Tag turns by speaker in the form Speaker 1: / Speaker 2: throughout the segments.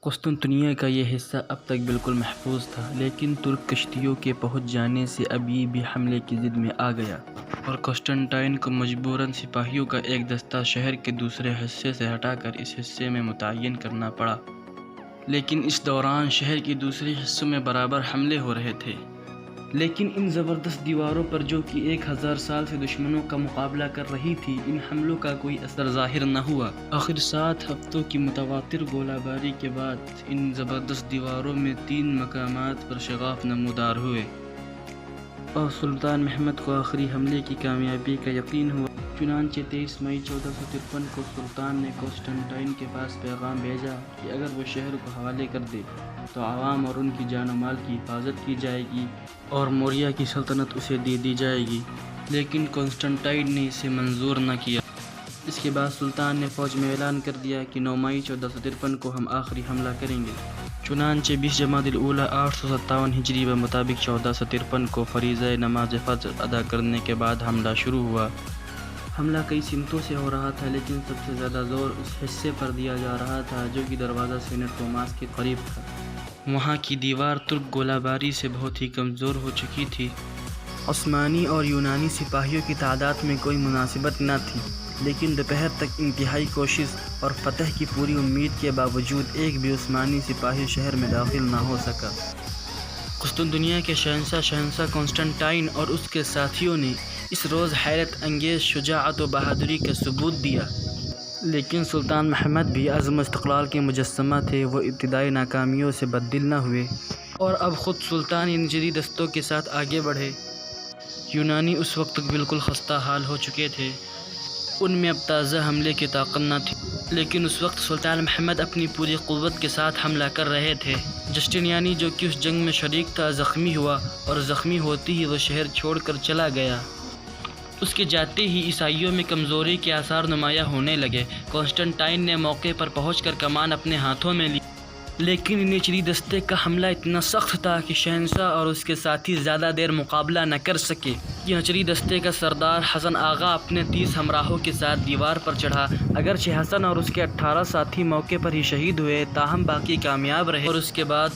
Speaker 1: قسطنطنیہ کا یہ حصہ اب تک بالکل محفوظ تھا، لیکن ترک کشتیوں کے پہنچ جانے سے اب یہ بھی حملے کی ضد میں آ گیا اور قسطنطین کو مجبوراً سپاہیوں کا ایک دستہ شہر کے دوسرے حصے سے ہٹا کر اس حصے میں متعین کرنا پڑا۔ لیکن اس دوران شہر کے دوسرے حصوں میں برابر حملے ہو رہے تھے، لیکن ان زبردست دیواروں پر جو کہ 1000 سال سے دشمنوں کا مقابلہ کر رہی تھی، ان حملوں کا کوئی اثر ظاہر نہ ہوا۔ آخر 7 ہفتوں کی متواتر گولہ باری کے بعد ان زبردست دیواروں میں 3 مقامات پر شگاف نمودار ہوئے اور سلطان محمد کو آخری حملے کی کامیابی کا یقین ہوا۔ چنانچہ 23 مئی 1453 کو سلطان نے قسطنطین کے پاس پیغام بھیجا کہ اگر وہ شہر کو حوالے کر دے تو عوام اور ان کی جان و مال کی حفاظت کی جائے گی اور موریہ کی سلطنت اسے دے دی جائے گی، لیکن قسطنطین نے اسے منظور نہ کیا۔ اس کے بعد سلطان نے فوج میں اعلان کر دیا کہ 9 مئی 1453 کو ہم آخری حملہ کریں گے۔ چنانچہ 20 جمادی الاولیٰ 857 ہجری کے مطابق 1453 کو فریضہ نماز فجر ادا کرنے کے بعد حملہ شروع ہوا۔ حملہ کئی سمتوں سے ہو رہا تھا، لیکن سب سے زیادہ زور اس حصے پر دیا جا رہا تھا جو کہ دروازہ سینٹ توماس کے قریب تھا۔ وہاں کی دیوار ترک گولہ باری سے بہت ہی کمزور ہو چکی تھی۔ عثمانی اور یونانی سپاہیوں کی تعداد میں کوئی مناسبت نہ تھی، لیکن دوپہر تک انتہائی کوشش اور فتح کی پوری امید کے باوجود ایک بھی عثمانی سپاہی شہر میں داخل نہ ہو سکا۔ قسطنطنیہ کے شہنشاہ قسطنطین اور اس کے ساتھیوں نے اس روز حیرت انگیز شجاعت و بہادری کا ثبوت دیا، لیکن سلطان محمد بھی عزم و استقلال کے مجسمہ تھے۔ وہ ابتدائی ناکامیوں سے بددل نہ ہوئے اور اب خود سلطان ان جدید دستوں کے ساتھ آگے بڑھے۔ یونانی اس وقت تک بالکل خستہ حال ہو چکے تھے، ان میں اب تازہ حملے کی طاقت نہ تھی، لیکن اس وقت سلطان محمد اپنی پوری قوت کے ساتھ حملہ کر رہے تھے۔ جسٹینیانی جو کہ اس جنگ میں شریک تھا زخمی ہوا اور زخمی ہوتے ہی وہ شہر چھوڑ کر چلا گیا۔ اس کے جاتے ہی عیسائیوں میں کمزوری کے آثار نمایاں ہونے لگے۔ قسطنطین نے موقع پر پہنچ کر کمان اپنے ہاتھوں میں لی، لیکن نیچلی دستے کا حملہ اتنا سخت تھا کہ شہنشاہ اور اس کے ساتھی زیادہ دیر مقابلہ نہ کر سکے۔ نیچلی دستے کا سردار حسن آغا اپنے 30 ہمراہوں کے ساتھ دیوار پر چڑھا۔ اگرچہ حسن اور اس کے 18 ساتھی موقع پر ہی شہید ہوئے، تاہم باقی کامیاب رہے اور اس کے بعد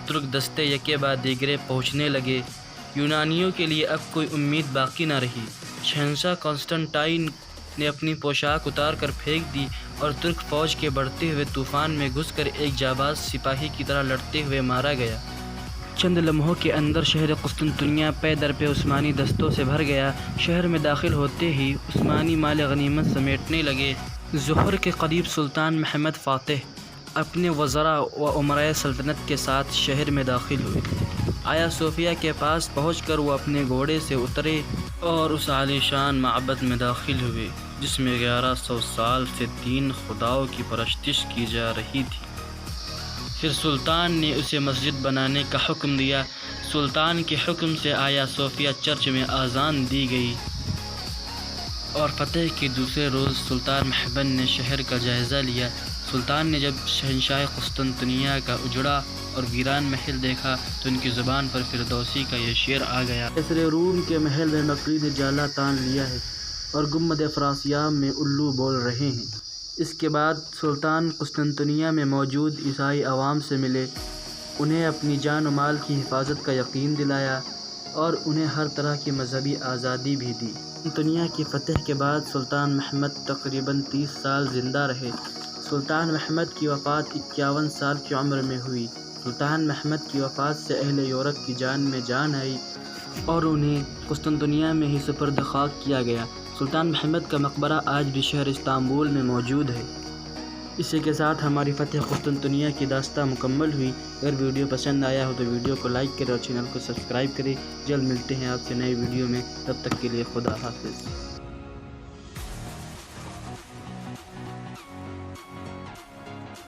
Speaker 1: ترک دستے یکے بعد دیگرے پہنچنے لگے۔ یونانیوں کے لیے اب کوئی امید باقی نہ رہی۔ شہنشاہ قسطنطین نے اپنی پوشاک اتار کر پھینک دی اور ترک فوج کے بڑھتے ہوئے طوفان میں گھس کر ایک جانباز سپاہی کی طرح لڑتے ہوئے مارا گیا۔ چند لمحوں کے اندر شہر قسطنطنیہ پے در پے عثمانی دستوں سے بھر گیا۔ شہر میں داخل ہوتے ہی عثمانی مال غنیمت سمیٹنے لگے۔ ظہر کے قریب سلطان محمد فاتح اپنے وزراء و امرائے سلطنت کے ساتھ شہر میں داخل ہوئے۔ آیا صوفیہ کے پاس پہنچ کر وہ اپنے گھوڑے سے اترے اور اس عالی شان معبد میں داخل ہوئے جس میں 1100 سال سے 3 خداؤں کی پرستش کی جا رہی تھی۔ پھر سلطان نے اسے مسجد بنانے کا حکم دیا۔ سلطان کے حکم سے آیا صوفیہ چرچ میں اذان دی گئی اور فتح کے دوسرے روز سلطان محمد نے شہر کا جائزہ لیا۔ سلطان نے جب شہنشاہ قسطنطنیہ کا اجڑا اور ویران محل دیکھا تو ان کی زبان پر فردوسی کا یہ شعر آ گیا: کیسر روم کے محل میں مکری نے جالا تان لیا ہے اور گنبد افراسیاب میں الو بول رہے ہیں۔ اس کے بعد سلطان قسطنطنیہ میں موجود عیسائی عوام سے ملے، انہیں اپنی جان و مال کی حفاظت کا یقین دلایا اور انہیں ہر طرح کی مذہبی آزادی بھی دی۔ قسطنطنیہ کی فتح کے بعد سلطان محمد تقریباً 30 سال زندہ رہے۔ سلطان محمد کی وفات 51 سال کی عمر میں ہوئی۔ سلطان محمد کی وفات سے اہل یورپ کی جان میں جان آئی اور انہیں قسطنطنیہ میں ہی سپرد خاک کیا گیا۔ سلطان محمد کا مقبرہ آج بھی شہر استنبول میں موجود ہے۔ اسی کے ساتھ ہماری فتح قسطنطنیہ کی داستان مکمل ہوئی۔ اگر ویڈیو پسند آیا ہو تو ویڈیو کو لائک کریں اور چینل کو سبسکرائب کریں۔ جلد ملتے ہیں آپ سے نئے ویڈیو میں، تب تک کے لیے خدا حافظ۔